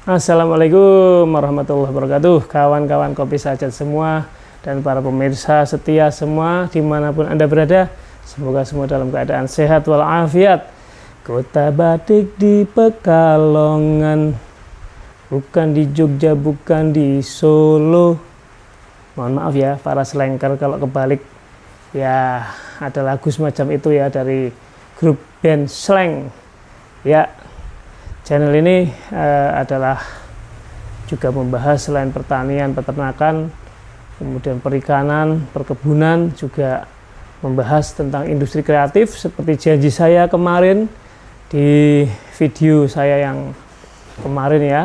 Assalamualaikum warahmatullahi wabarakatuh, kawan-kawan kopi sajat semua dan para pemirsa setia semua dimanapun Anda berada. Semoga semua dalam keadaan sehat walafiat. Kota batik di Pekalongan, bukan di Jogja, bukan di Solo. Mohon maaf ya para selengker kalau kebalik. Ya, ada lagu semacam itu ya dari grup band Slank. Ya, channel ini adalah juga membahas selain pertanian, peternakan, kemudian perikanan, perkebunan, juga membahas tentang industri kreatif seperti janji saya kemarin di video saya yang kemarin ya,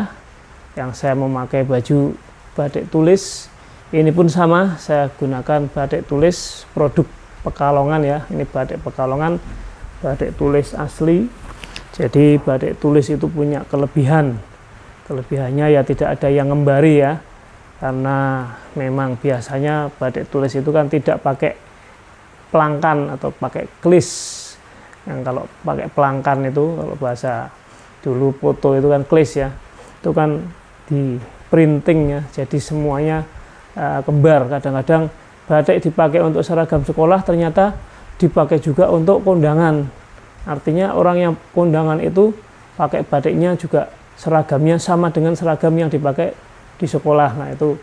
yang saya memakai baju batik tulis. Ini pun sama, saya gunakan batik tulis produk Pekalongan ya. Ini batik Pekalongan, batik tulis asli. Jadi batik tulis itu punya kelebihannya ya tidak ada yang ngembari ya, karena memang biasanya batik tulis itu kan tidak pakai pelangkan atau pakai klis. Yang kalau pakai pelangkan itu, kalau bahasa dulu foto itu kan klis ya, itu kan di printing ya, jadi semuanya kembar. Kadang-kadang batik dipakai untuk seragam sekolah, ternyata dipakai juga untuk kondangan. Artinya orang yang kondangan itu pakai batiknya juga seragamnya sama dengan seragam yang dipakai di sekolah. Nah itu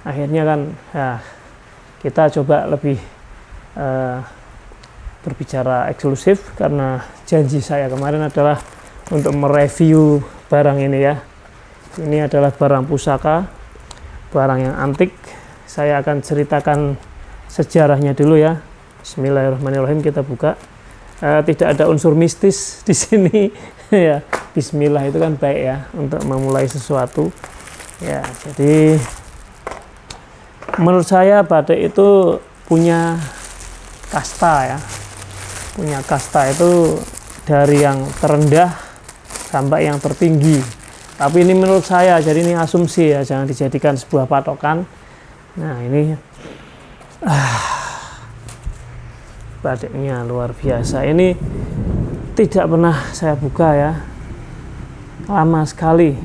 akhirnya kan ya, kita coba lebih berbicara eksklusif, karena janji saya kemarin adalah untuk mereview barang ini ya. Ini adalah barang pusaka, barang yang antik. Saya akan ceritakan sejarahnya dulu ya. Bismillahirrahmanirrahim, kita buka. Tidak ada unsur mistis di sini ya. Bismillah itu kan baik ya untuk memulai sesuatu ya. Jadi menurut saya batik itu punya kasta ya, punya kasta itu dari yang terendah sampai yang tertinggi. Tapi ini menurut saya, jadi ini asumsi ya, jangan dijadikan sebuah patokan. Nah ini batiknya luar biasa. Ini tidak pernah saya buka ya, lama sekali.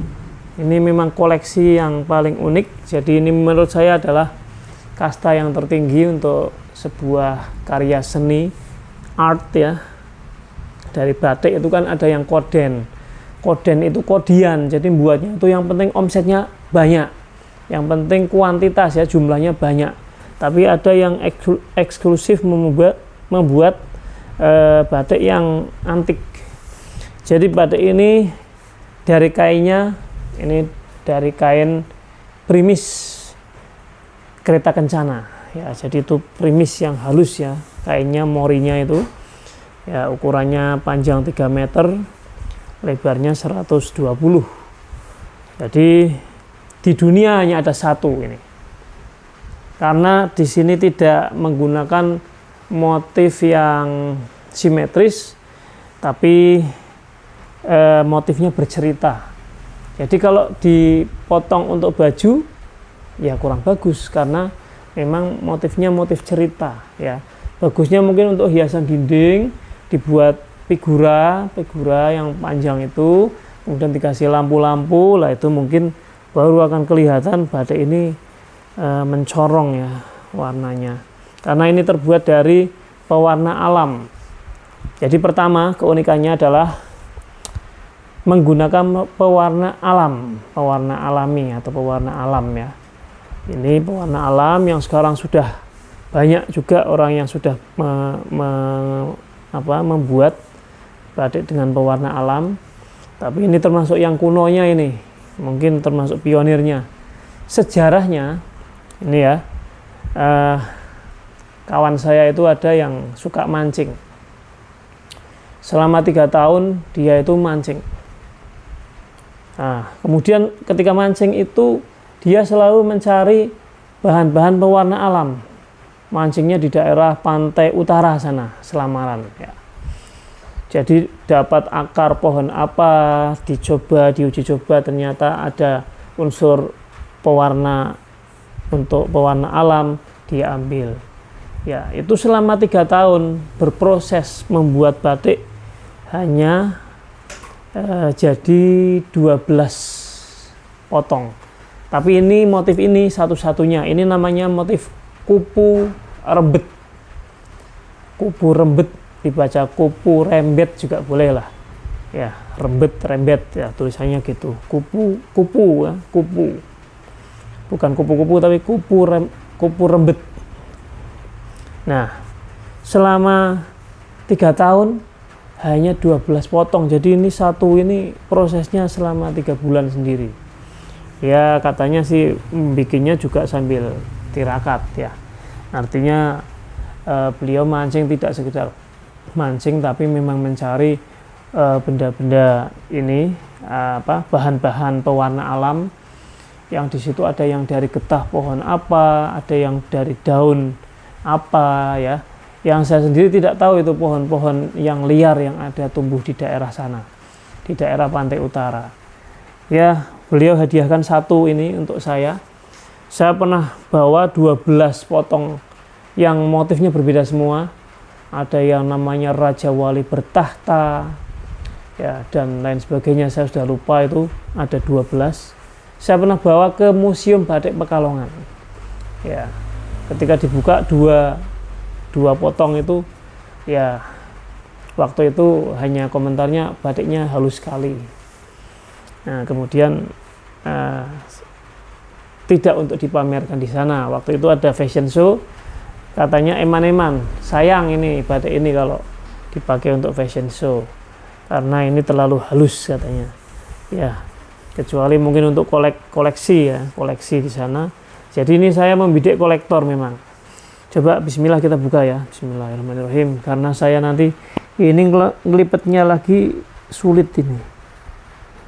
Ini memang koleksi yang paling unik. Jadi ini menurut saya adalah kasta yang tertinggi untuk sebuah karya seni, art ya. Dari batik itu kan ada yang koden. Koden itu kodian, jadi buatnya itu yang penting omsetnya banyak, yang penting kuantitas ya, jumlahnya banyak. Tapi ada yang eksklusif membuat batik yang antik. Jadi batik ini dari kainnya, ini dari kain primis kereta kencana ya. Jadi itu primis yang halus ya, kainnya morinya itu ya, ukurannya panjang 3 meter, lebarnya 120. Jadi di dunia hanya ada satu ini, karena di sini tidak menggunakan motif yang simetris, tapi motifnya bercerita. Jadi kalau dipotong untuk baju ya kurang bagus, karena memang motifnya motif cerita ya. Bagusnya mungkin untuk hiasan dinding, dibuat figura yang panjang itu, kemudian dikasih lampu-lampu lah, itu mungkin baru akan kelihatan batik ini mencorong ya warnanya, karena ini terbuat dari pewarna alam. Jadi pertama keunikannya adalah menggunakan pewarna alam, pewarna alami atau pewarna alam ya. Ini pewarna alam yang sekarang sudah banyak juga orang yang sudah membuat batik dengan pewarna alam. Tapi ini termasuk yang kunonya, ini mungkin termasuk pionirnya. Sejarahnya ini ya, kawan saya itu ada yang suka mancing. Selama 3 tahun dia itu mancing. Nah, kemudian ketika mancing itu dia selalu mencari bahan-bahan pewarna alam. Mancingnya di daerah pantai utara sana, Selamaran ya. Jadi dapat akar pohon apa, diuji coba, ternyata ada unsur pewarna untuk pewarna alam, diambil. Ya, itu selama 3 tahun berproses membuat batik hanya jadi 12 potong. Tapi ini motif ini satu-satunya. Ini namanya motif kupu rembet. Kupu rembet, dibaca kupu rembet juga boleh lah. Ya, rembet ya tulisannya gitu. Kupu ya, kupu. Bukan kupu-kupu tapi kupu rembet. Nah, selama 3 tahun hanya 12 potong. Jadi ini prosesnya selama 3 bulan sendiri. Ya katanya sih bikinnya juga sambil tirakat ya. Artinya beliau mancing tidak sekedar mancing tapi memang mencari benda-benda ini bahan-bahan pewarna alam yang di situ ada yang dari getah pohon apa, ada yang dari daun apa ya. Yang saya sendiri tidak tahu itu pohon-pohon yang liar yang ada tumbuh di daerah sana, di daerah pantai utara. Ya, beliau hadiahkan satu ini untuk saya. Saya pernah bawa 12 potong yang motifnya berbeda semua. Ada yang namanya Raja Wali bertahta, ya, dan lain sebagainya. Saya sudah lupa itu ada 12. Saya pernah bawa ke Museum Batik Pekalongan. Ya, ketika dibuka dua potong itu, ya, waktu itu hanya komentarnya batiknya halus sekali. Nah, kemudian tidak untuk dipamerkan di sana. Waktu itu ada fashion show, katanya eman-eman, sayang ini batik ini kalau dipakai untuk fashion show karena ini terlalu halus katanya. Ya, kecuali mungkin untuk koleksi ya, koleksi di sana. Jadi ini saya membidik kolektor memang. Coba bismillah kita buka ya. Bismillahirrahmanirrahim. Karena saya nanti ini ngelipetnya lagi sulit ini.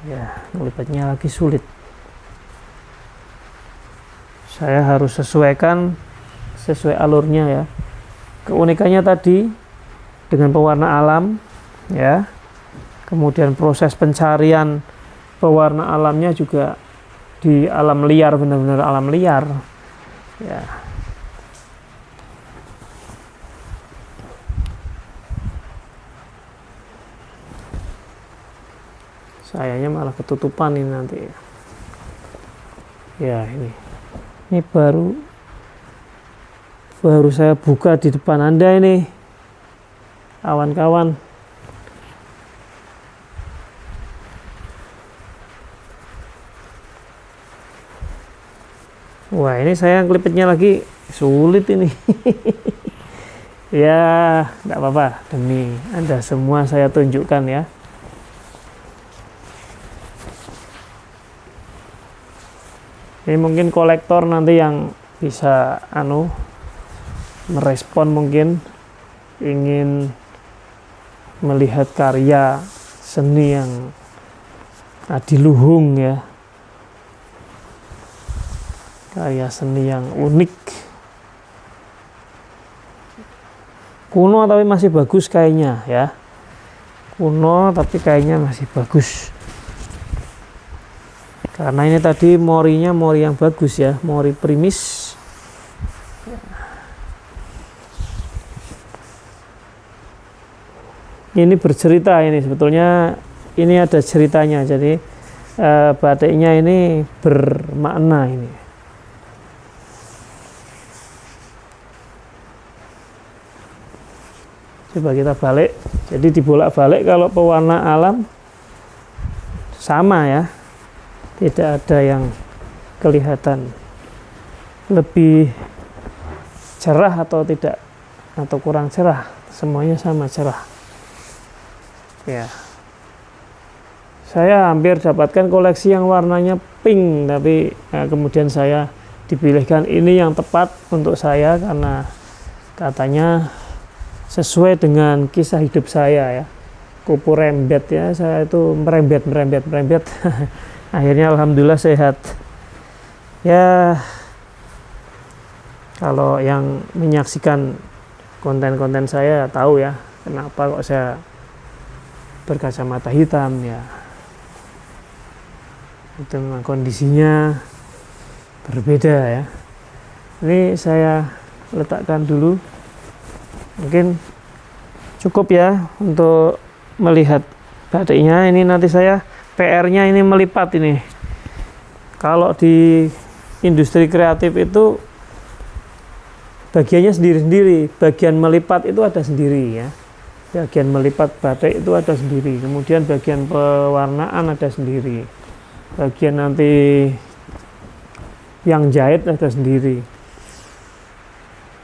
Ya, ngelipetnya lagi sulit. Saya harus sesuai alurnya ya. Keunikannya tadi dengan pewarna alam ya. Kemudian proses pencarian pewarna alamnya juga di alam liar, benar-benar alam liar ya. Sayangnya malah ketutupan ini nanti ya. Ini baru saya buka di depan Anda ini, kawan-kawan. Wah, ini saya ngelipetnya lagi sulit ini. Ya, enggak apa-apa, demi Anda semua saya tunjukkan ya. Ini mungkin kolektor nanti yang bisa merespon, mungkin ingin melihat karya seni yang adiluhung ya, karya seni yang unik, kuno tapi masih bagus kayaknya ya, kuno tapi kayaknya masih bagus. Karena ini tadi mori yang bagus ya, mori primis. Ini bercerita, ini sebetulnya ini ada ceritanya. Jadi batiknya ini bermakna ini. Coba kita balik. Jadi dibolak-balik kalau pewarna alam sama ya. Tidak ada yang kelihatan lebih cerah atau tidak, atau kurang cerah, semuanya sama cerah ya. Saya hampir dapatkan koleksi yang warnanya pink, tapi kemudian saya dipilihkan ini yang tepat untuk saya karena katanya sesuai dengan kisah hidup saya ya. Kupu rembet ya, saya itu merembet akhirnya alhamdulillah sehat ya. Kalau yang menyaksikan konten-konten saya tahu ya kenapa kok saya berkacamata hitam ya, itu memang kondisinya berbeda ya. Ini saya letakkan dulu, mungkin cukup ya untuk melihat batiknya. Ini nanti saya PR-nya ini melipat ini Kalau di industri kreatif itu bagiannya sendiri-sendiri. Bagian melipat itu ada sendiri ya. Bagian melipat batik itu ada sendiri. Kemudian bagian pewarnaan ada sendiri. Bagian nanti yang jahit ada sendiri.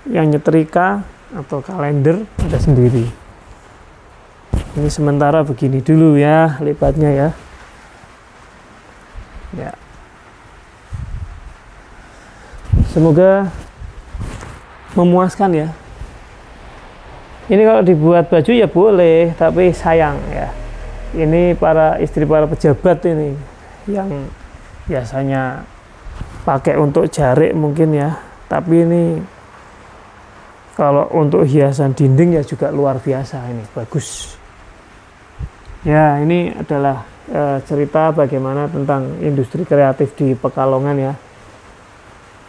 Yang nyetrika atau kalender ada sendiri. Ini sementara begini dulu ya lipatnya ya. Ya. Semoga memuaskan ya. Ini kalau dibuat baju ya boleh, tapi sayang ya. Ini istri para pejabat ini yang biasanya pakai untuk jarik mungkin ya. Tapi ini kalau untuk hiasan dinding ya juga luar biasa, ini bagus. Ya, ini adalah cerita bagaimana tentang industri kreatif di Pekalongan ya.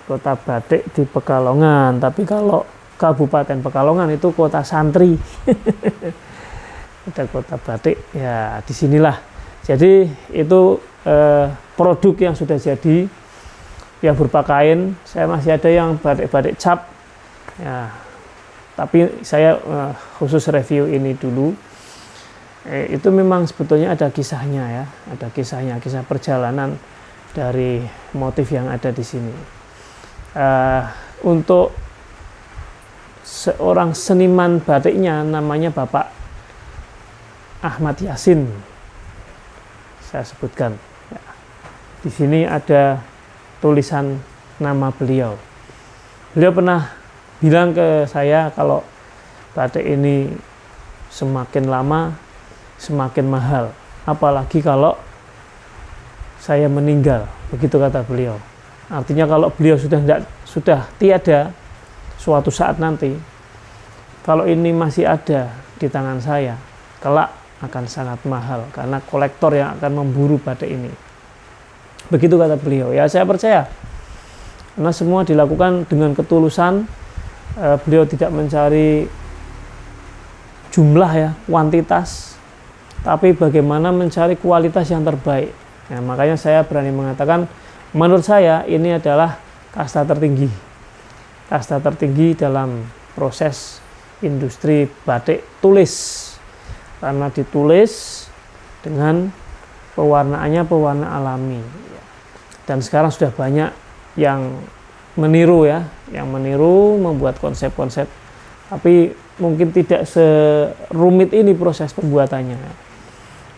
Kota batik di Pekalongan, tapi kalau Kabupaten Pekalongan itu kota santri. Ada kota batik ya, disinilah. Jadi itu produk yang sudah jadi, yang berupa kain. Saya masih ada yang batik-batik cap ya, tapi saya khusus review ini dulu. Itu memang sebetulnya ada kisahnya ya, ada kisahnya, kisah perjalanan dari motif yang ada di sini. Untuk seorang seniman batiknya namanya Bapak Ahmad Yasin, saya sebutkan ya. Di sini ada tulisan nama beliau. Beliau pernah bilang ke saya kalau batik ini semakin lama semakin mahal, apalagi kalau saya meninggal, begitu kata beliau. Artinya kalau beliau sudah tiada suatu saat nanti, kalau ini masih ada di tangan saya, kelak akan sangat mahal karena kolektor yang akan memburu batik ini. Begitu kata beliau. Ya saya percaya, karena semua dilakukan dengan ketulusan. Beliau tidak mencari jumlah ya, kuantitas, tapi bagaimana mencari kualitas yang terbaik. Nah, makanya saya berani mengatakan, menurut saya ini adalah kasta tertinggi. Kasta tertinggi dalam proses industri batik tulis. Karena ditulis dengan pewarnaannya pewarna alami. Dan sekarang sudah banyak yang meniru ya, yang meniru membuat konsep-konsep. Tapi mungkin tidak serumit ini proses pembuatannya.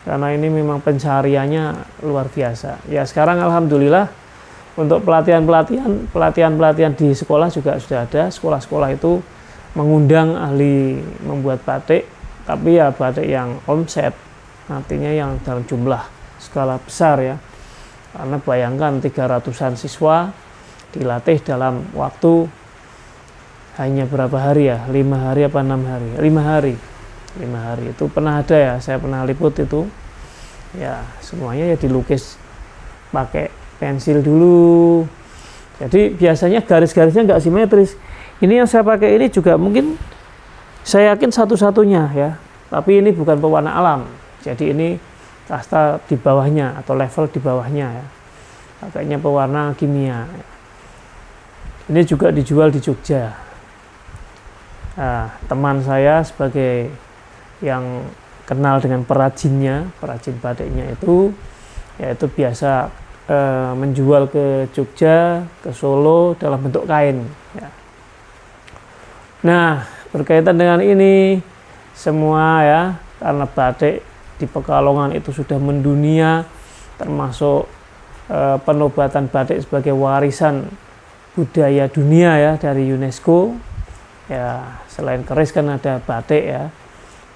Karena ini memang pencariannya luar biasa. Ya sekarang alhamdulillah untuk pelatihan di sekolah juga sudah ada. Sekolah-sekolah itu mengundang ahli membuat batik, tapi ya batik yang omset, artinya yang dalam jumlah skala besar ya. Karena bayangkan 300-an siswa dilatih dalam waktu hanya berapa hari ya? 5 hari apa 6 hari? 5 hari. 5 hari itu pernah ada ya, saya pernah liput itu ya, semuanya ya dilukis pakai pensil dulu. Jadi biasanya garis-garisnya nggak simetris. Ini yang saya pakai ini juga mungkin saya yakin satu-satunya ya, tapi ini bukan pewarna alam, jadi ini kasta di bawahnya atau level di bawahnya ya, pakainya pewarna kimia. Ini juga dijual di Jogja. Nah, teman saya sebagai yang kenal dengan perajin batiknya itu, yaitu biasa menjual ke Jogja, ke Solo dalam bentuk kain. Ya. Nah, berkaitan dengan ini semua ya, karena batik di Pekalongan itu sudah mendunia, termasuk penobatan batik sebagai warisan budaya dunia ya dari UNESCO. Ya, selain keris kan ada batik ya.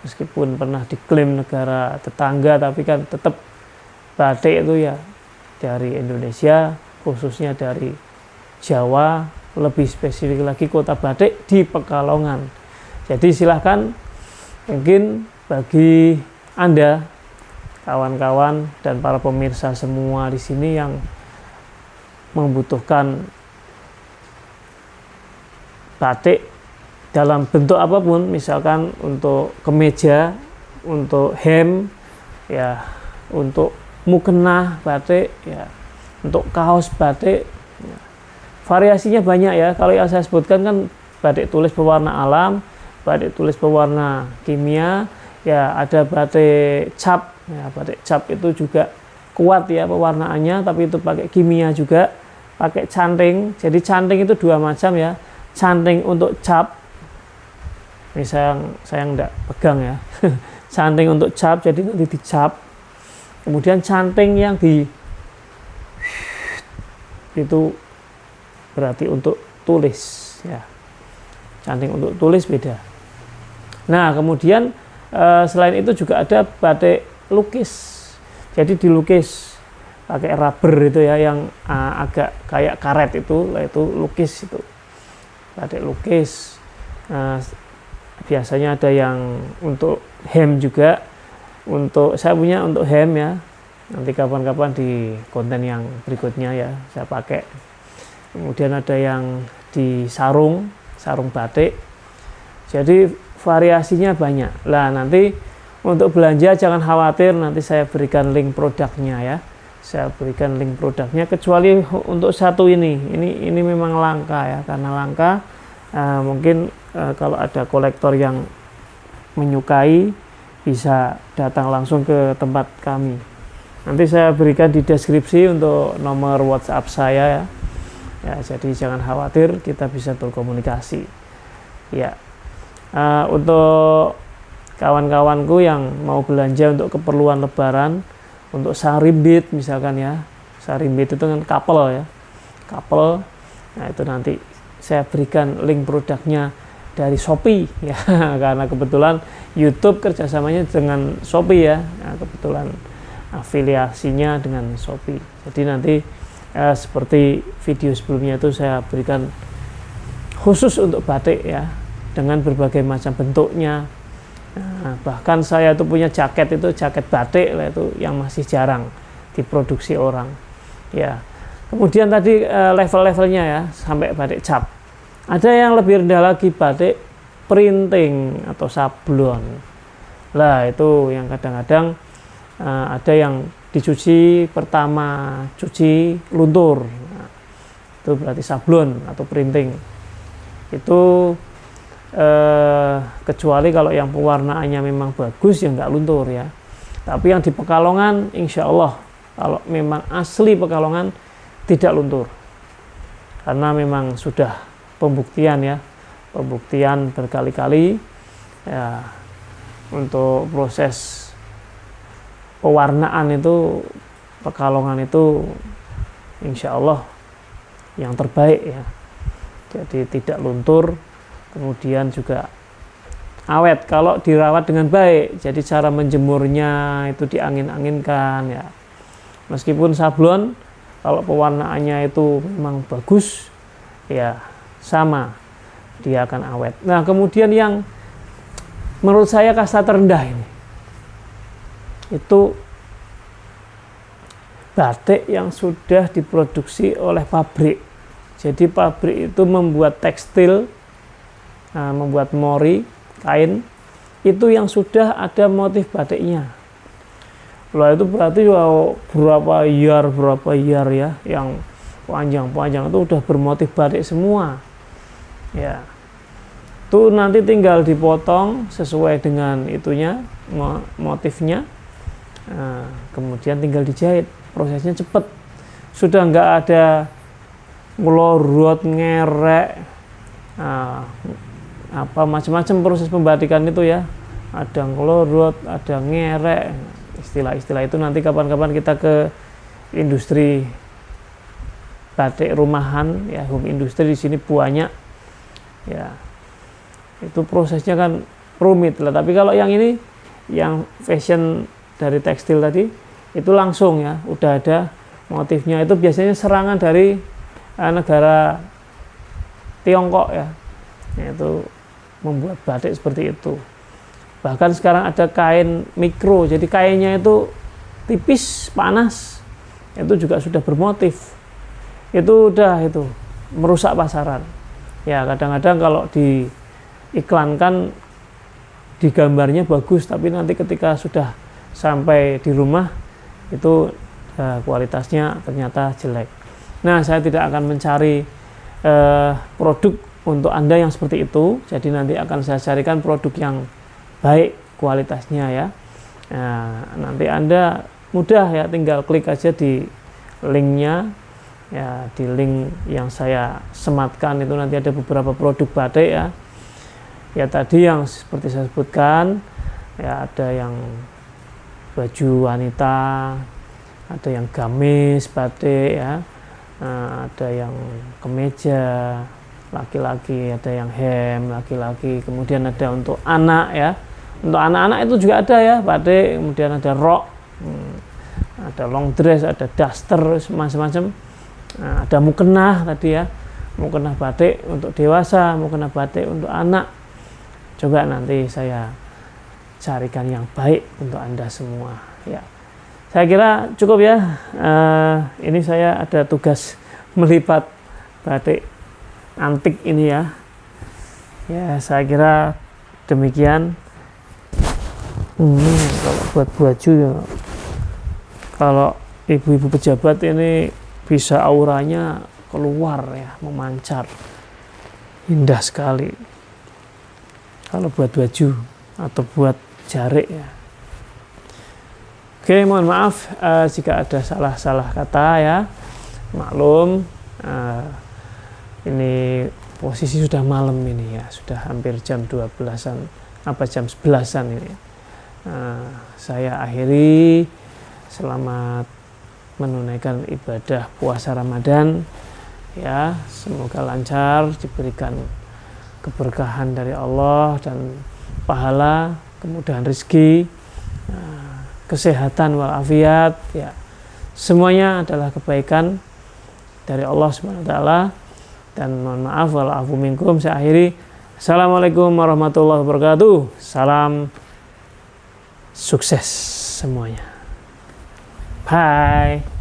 Meskipun pernah diklaim negara tetangga, tapi kan tetap batik itu ya dari Indonesia, khususnya dari Jawa, lebih spesifik lagi kota batik di Pekalongan. Jadi silahkan, mungkin bagi Anda, kawan-kawan dan para pemirsa semua di sini yang membutuhkan batik dalam bentuk apapun, misalkan untuk kemeja, untuk hem, ya, untuk mukena batik, ya, Untuk kaos batik variasinya banyak ya. Kalau yang saya sebutkan kan batik tulis pewarna alam, batik tulis pewarna kimia, ya ada batik cap. Ya, batik cap itu juga kuat ya pewarnaannya, tapi itu pakai kimia juga, pakai canting. Jadi canting itu dua macam ya. Canting untuk cap, ini saya enggak pegang ya. Canting untuk cap, jadi nanti dicap. Kemudian canting yang itu berarti untuk tulis ya. Canting untuk tulis beda. Nah, kemudian selain itu juga ada batik lukis. Jadi dilukis pakai rubber itu ya, yang agak kayak karet itu lukis itu. Batik lukis. Biasanya ada yang untuk hem juga. Saya punya untuk hem ya. Nanti kapan-kapan di konten yang berikutnya ya saya pakai. Kemudian ada yang di sarung batik. Jadi variasinya banyak. Lah nanti untuk belanja jangan khawatir, nanti saya berikan link produknya ya. Saya berikan link produknya, kecuali untuk satu ini memang langka ya, karena langka. Mungkin kalau ada kolektor yang menyukai bisa datang langsung ke tempat kami. Nanti saya berikan di deskripsi untuk nomor WhatsApp saya ya. Ya, jadi jangan khawatir, kita bisa berkomunikasi. Ya, untuk kawan-kawanku yang mau belanja untuk keperluan lebaran, untuk sarimbit misalkan ya, sarimbit itu kan couple ya, couple. Nah itu nanti saya berikan link produknya dari Shopee ya, karena kebetulan YouTube kerjasamanya dengan Shopee ya, nah, kebetulan afiliasinya dengan Shopee. Jadi nanti seperti video sebelumnya itu saya berikan khusus untuk batik ya, dengan berbagai macam bentuknya. Nah, bahkan saya itu punya jaket batik lah, itu yang masih jarang diproduksi orang ya. Kemudian tadi level-levelnya ya, sampai batik cap. Ada yang lebih rendah lagi, batik printing atau sablon. Lah itu yang kadang-kadang ada yang dicuci pertama, cuci luntur. Nah, itu berarti sablon atau printing. Itu kecuali kalau yang pewarnaannya memang bagus ya nggak luntur ya. Tapi yang di Pekalongan insya Allah kalau memang asli Pekalongan tidak luntur, karena memang sudah pembuktian berkali-kali ya. Untuk proses pewarnaan itu Pekalongan itu insya Allah yang terbaik ya. Jadi tidak luntur. Kemudian juga awet kalau dirawat dengan baik. Jadi cara menjemurnya itu diangin-anginkan ya. Meskipun sablon, kalau pewarnaannya itu memang bagus ya sama, dia akan awet. Nah kemudian yang menurut saya kasta terendah ini, itu batik yang sudah diproduksi oleh pabrik. Jadi pabrik itu membuat tekstil, membuat mori, kain, itu yang sudah ada motif batiknya. Lah itu berarti berapa yar ya, yang panjang-panjang itu udah bermotif batik semua. Ya. Itu nanti tinggal dipotong sesuai dengan itunya, motifnya. Nah, kemudian tinggal dijahit. Prosesnya cepat. Sudah nggak ada ngelorot, ngerek, apa macam-macam proses pembatikan itu ya, ada ngelorot, ada ngerek, istilah-istilah itu nanti kapan-kapan kita ke industri batik rumahan ya, home industry di sini banyak ya, itu prosesnya kan rumit lah. Tapi kalau yang ini, yang fashion dari tekstil tadi itu langsung ya, udah ada motifnya. Itu biasanya serangan dari negara Tiongkok ya, yaitu membuat batik seperti itu. Bahkan sekarang ada kain mikro, jadi kainnya itu tipis, panas, itu juga sudah bermotif. Itu udah itu merusak pasaran. Ya kadang-kadang kalau diiklankan di gambarnya bagus, tapi nanti ketika sudah sampai di rumah itu kualitasnya ternyata jelek. Nah, saya tidak akan mencari produk untuk Anda yang seperti itu, jadi nanti akan saya carikan produk yang baik kualitasnya ya. Nah, nanti Anda mudah ya, tinggal klik aja di linknya ya, di link yang saya sematkan itu nanti ada beberapa produk batik ya. Ya tadi yang seperti saya sebutkan ya, ada yang baju wanita, ada yang gamis batik ya, ada yang kemeja laki-laki, ada yang hem laki-laki, kemudian ada untuk anak ya, untuk anak-anak itu juga ada ya batik, kemudian ada rok, ada long dress, ada daster, macam-macam. Nah, ada mukenah tadi ya, mukenah batik untuk dewasa, mukenah batik untuk anak. Coba nanti saya carikan yang baik untuk Anda semua ya. Saya kira cukup ya. Ini saya ada tugas melipat batik antik ini ya. Ya, saya kira demikian. Kalau buat baju ya, kalau ibu-ibu pejabat ini bisa auranya keluar ya, memancar, indah sekali. Kalau buat baju atau buat jarik ya. Oke, mohon maaf jika ada salah-salah kata ya. Maklum, ini posisi sudah malam ini ya, sudah hampir jam 12-an, jam 11-an ini. Saya akhiri, selamat menunaikan ibadah puasa Ramadan ya, semoga lancar, diberikan keberkahan dari Allah dan pahala, kemudahan rezeki, kesehatan walafiat ya, semuanya adalah kebaikan dari Allah Subhanahu wa taala. Dan mohon maaf walafu minkum. Saya akhiri, assalamualaikum warahmatullahi wabarakatuh. Salam sukses semuanya. Bye.